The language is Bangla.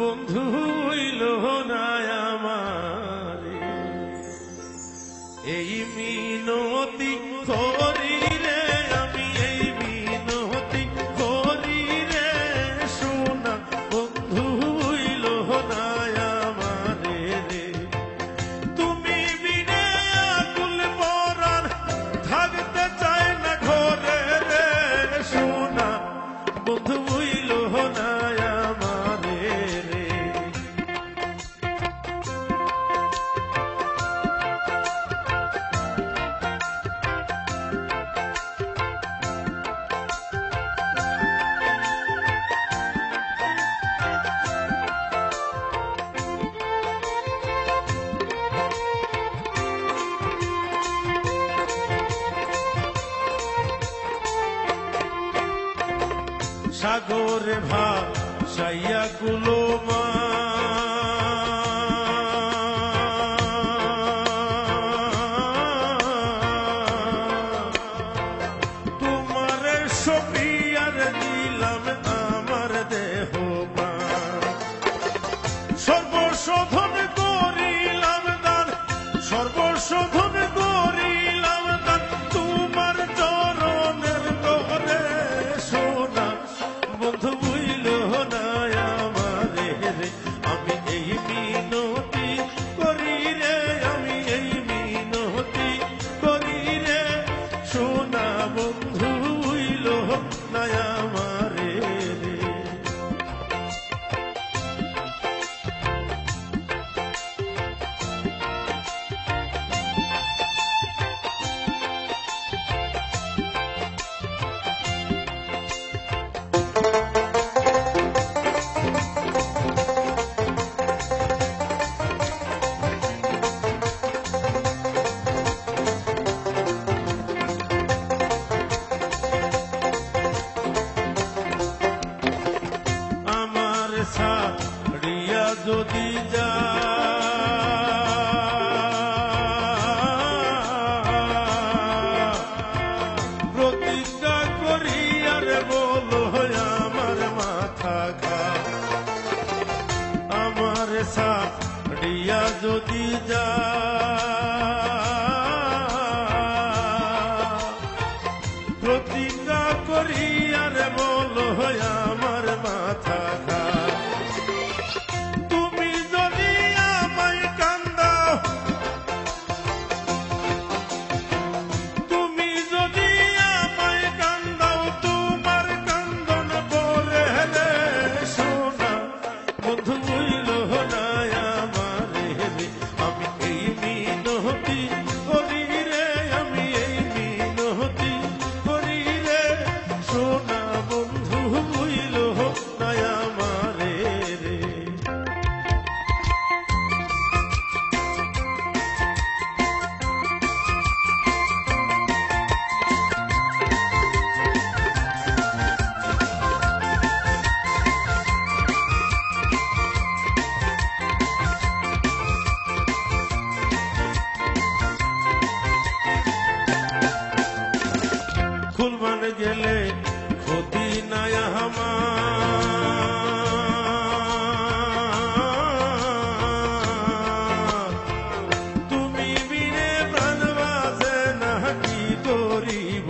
বন্ধু হইল না আমারে, এই মিনতি করি রে আমি, এই মিনতি করি রে সোনা বন্ধু হইল না আমারে রে। তুমি বিনে আকুল পরাণ থাকতে চায় না ঘরে রে সোনা বন্ধু হইল না আমারে রে। সাগরে ভাসাইয়া কুলোমা তোমার সপিয়ার দিলাম আমার দেহ প্রাণ, সর্বশোধন করিলাম দান, সর্বশোধন করিলাম দান তোমার চরণের তরে সোনা বন্ধু হইল না আমারে রে। আমি এই মিনতি করি রে, আমি এই মিনতি করি রে সোনা বন্ধু হইল না আমারে রে। আমার ছাড়িয়া যদি যা প্রতিজ্ঞা করি আর বলো আমার মাথা খা, আমার ছাড়িয়া যদি যা প্রতিজ্ঞা করি আর বলো আমার মাথা খা। তুমি যদি আমায় কান্দাও, তুমি যদি আমায় কান্দাও তোমার কান্দন পরে রে সোনা বন্ধু হইল না আমারে রে। আমি এই মিনতি করি রে, আমি এই মিনতি করি রে সোনা বন্ধু হইল না আমারে রে। ফুলবান গেলে ক্ষতি নাই আমার, তুমি বিনে প্রাণ বাজে না কি করিব